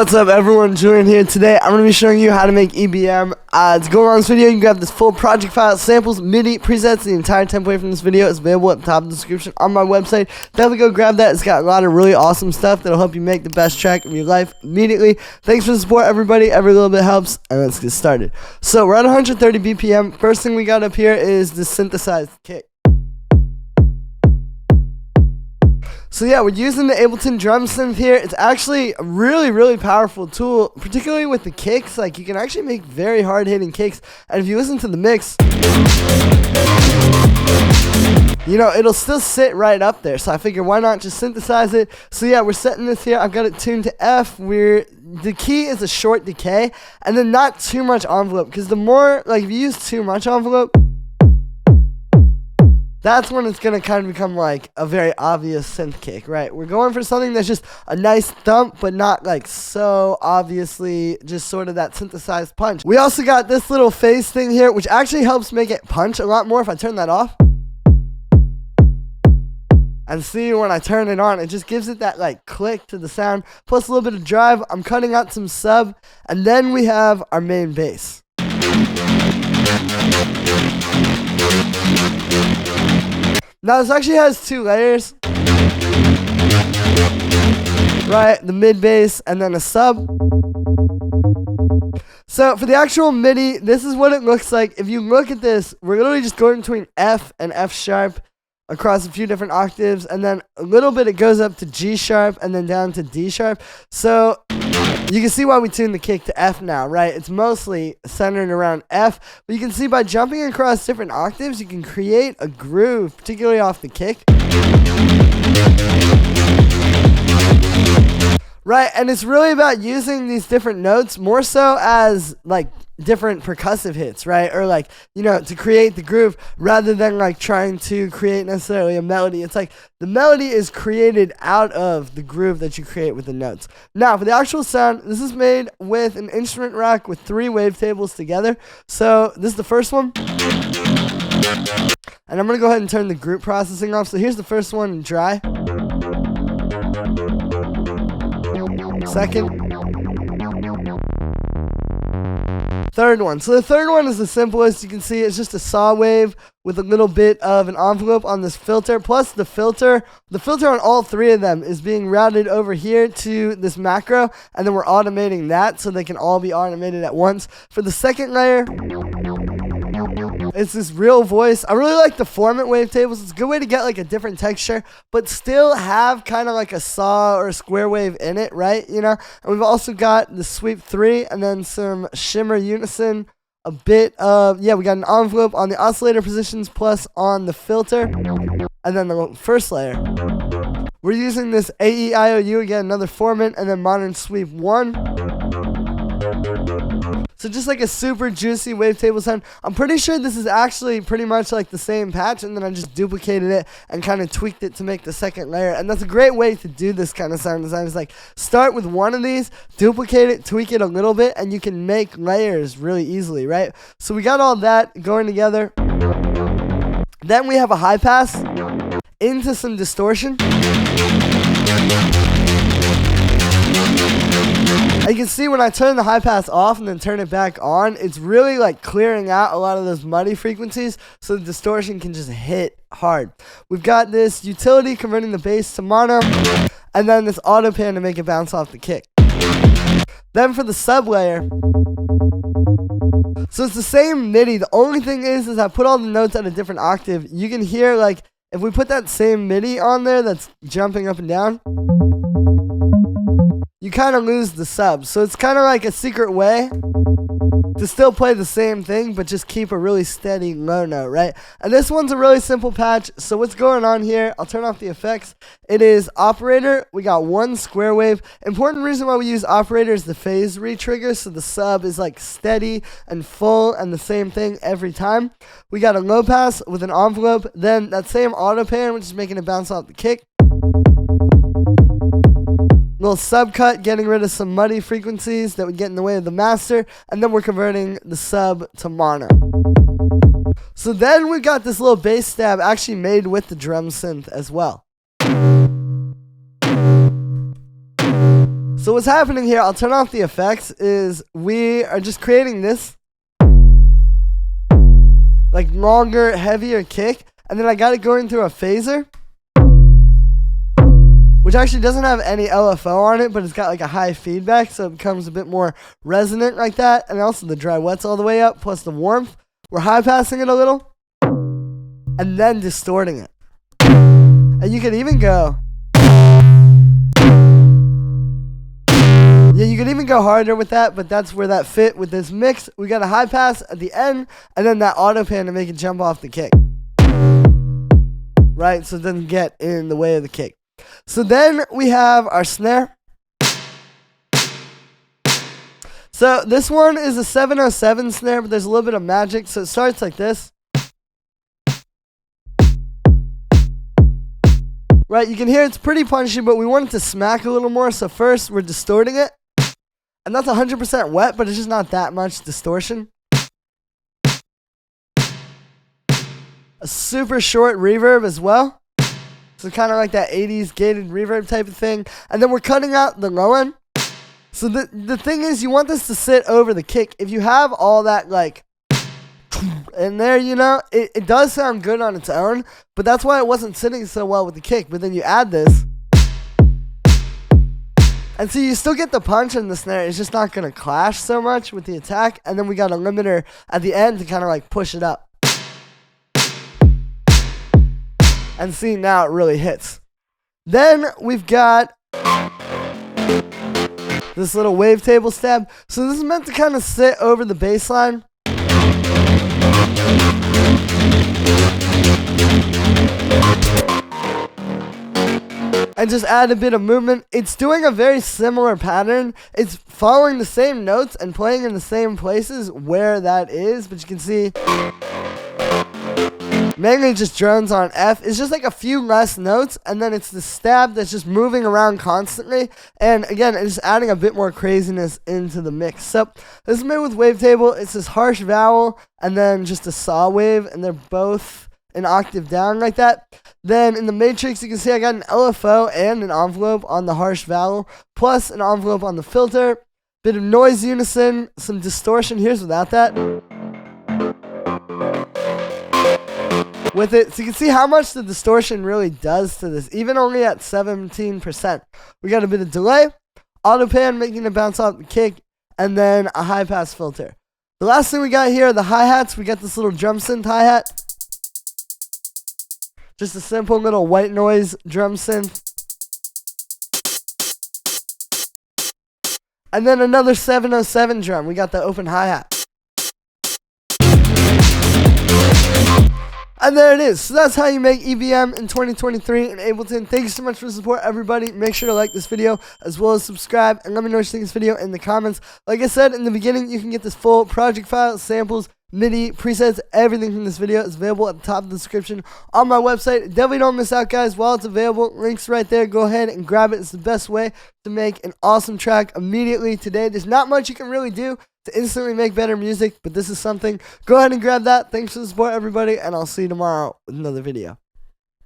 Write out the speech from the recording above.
What's up everyone, Julian here. Today I'm going to be showing you how to make EBM. To go along this video, you can grab this full project file, samples, MIDI, presets. The entire template from this video is available at the top of the description on my website. Definitely go grab that. It's got a lot of really awesome stuff that'll help you make the best track of your life immediately. Thanks for the support everybody. Every little bit helps, and let's get started. So we're at 130 BPM. First thing we got up here is the synthesized kick. So yeah, we're using the Ableton drum synth here. It's actually a really powerful tool, particularly with the kicks. Like, you can actually make very hard-hitting kicks, and if you listen to the mix, you know, it'll still sit right up there. So I figure, why not just synthesize it? So yeah, we're setting this here. I've got it tuned to F. The key is a short decay, and then not too much envelope, because the more, like, if you use too much envelope, that's when it's going to kind of become like a very obvious synth kick, right? We're going for something that's just a nice thump, but not like so obviously just sort of that synthesized punch. We also got this little phase thing here, which actually helps make it punch a lot more if I turn that off. And see, when I turn it on, it just gives it that like click to the sound, plus a little bit of drive. I'm cutting out some sub, and then we have our main bass. Now this actually has two layers, right? The mid bass and then a sub. So for the actual MIDI, this is what it looks like. If you look at this, we're literally just going between F and F sharp across a few different octaves, and then a little bit it goes up to G sharp and then down to D sharp. So you can see why we tuned the kick to F now, right? It's mostly centered around F, but you can see by jumping across different octaves, you can create a groove, particularly off the kick. Right, and it's really about using these different notes more so as like different percussive hits, right? Or like, you know, to create the groove rather than like trying to create necessarily a melody. It's like the melody is created out of the groove that you create with the notes. Now, for the actual sound, this is made with an instrument rack with 3 wavetables together. So this is the first one. And I'm going to go ahead and turn the group processing off. So here's the first one in dry. Second. Third one. So the third one is the simplest. You can see it's just a saw wave with a little bit of an envelope on this filter. Plus the filter on all 3 of them is being routed over here to this macro, and then we're automating that so they can all be automated at once. For the second layer, it's this real voice. I really like the formant wavetables. It's a good way to get like a different texture, but still have kind of like a saw or a square wave in it, right? You know? And we've also got the sweep 3 and then some shimmer unison, a bit of, yeah, we got an envelope on the oscillator positions plus on the filter. And then the first layer, we're using this AEIOU, again, another formant, and then modern sweep 1. So just like a super juicy wavetable sound. I'm pretty sure this is actually pretty much like the same patch, and then I just duplicated it and kind of tweaked it to make the second layer. And that's a great way to do this kind of sound design. Is like start with one of these, duplicate it, tweak it a little bit, and you can make layers really easily, right? So we got all that going together. Then we have a high pass into some distortion. And you can see when I turn the high pass off and then turn it back on, it's really like clearing out a lot of those muddy frequencies so the distortion can just hit hard. We've got this utility converting the bass to mono, and then this auto pan to make it bounce off the kick. Then for the sub layer, so it's the same MIDI. The only thing is I put all the notes at a different octave. You can hear, like, if we put that same MIDI on there that's jumping up and down, you kind of lose the sub. So it's kind of like a secret way to still play the same thing, but just keep a really steady low note, right? And this one's a really simple patch. So what's going on here, I'll turn off the effects. It is operator. We got 1 square wave. Important reason why we use operator is the phase retrigger. So the sub is like steady and full and the same thing every time. We got a low pass with an envelope. Then that same auto pan, which is making it bounce off the kick. Little subcut, getting rid of some muddy frequencies that would get in the way of the master, and then we're converting the sub to mono. So then we got this little bass stab actually made with the drum synth as well. So what's happening here, I'll turn off the effects, is we are just creating this like longer, heavier kick, and then I got it going through a phaser, which actually doesn't have any LFO on it, but it's got like a high feedback, so it becomes a bit more resonant like that. And also the dry wet's all the way up, plus the warmth. We're high passing it a little, and then distorting it. And you could even go, yeah, you could even go harder with that, but that's where that fit with this mix. We got a high pass at the end, and then that auto pan to make it jump off the kick. Right, so it doesn't get in the way of the kick. So then we have our snare. So this one is a 707 snare, but there's a little bit of magic. So it starts like this. Right, you can hear it's pretty punchy, but we want it to smack a little more. So first we're distorting it. And that's 100% wet, but it's just not that much distortion. A super short reverb as well. So kind of like that 80s gated reverb type of thing. And then we're cutting out the low end. So the thing is, you want this to sit over the kick. If you have all that like in there, you know, it does sound good on its own. But that's why it wasn't sitting so well with the kick. But then you add this. And so you still get the punch in the snare. It's just not going to clash so much with the attack. And then we got a limiter at the end to kind of like push it up. And see, now it really hits. Then we've got this little wavetable stab. So this is meant to kind of sit over the bass line. And just add a bit of movement. It's doing a very similar pattern. It's following the same notes and playing in the same places where that is. But you can see mainly just drones on F. It's just like a few less notes, and then it's the stab that's just moving around constantly. And again, it's just adding a bit more craziness into the mix. So this is made with wavetable. It's this harsh vowel and then just a saw wave, and they're both an octave down like that. Then in the matrix, you can see I got an LFO and an envelope on the harsh vowel, plus an envelope on the filter. Bit of noise unison, some distortion. Here's without that. With it, so you can see how much the distortion really does to this, even only at 17%. We got a bit of delay, auto pan making it bounce off the kick, and then a high pass filter. The last thing we got here are the hi-hats. We got this little drum synth hi-hat. Just a simple little white noise drum synth. And then another 707 drum. We got the open hi-hat. And there it is. So that's how you make EBM in 2023 in Ableton. Thank you so much for the support, everybody. Make sure to like this video as well as subscribe. And let me know what you think of this video in the comments. Like I said in the beginning, you can get this full project file, samples, MIDI, presets, everything from this video is available at the top of the description on my website. Definitely don't miss out, guys. While it's available, links right there. Go ahead and grab it. It's the best way to make an awesome track immediately today. There's not much you can really do to instantly make better music, but this is something. Go ahead and grab that. Thanks for the support, everybody, and I'll see you tomorrow with another video.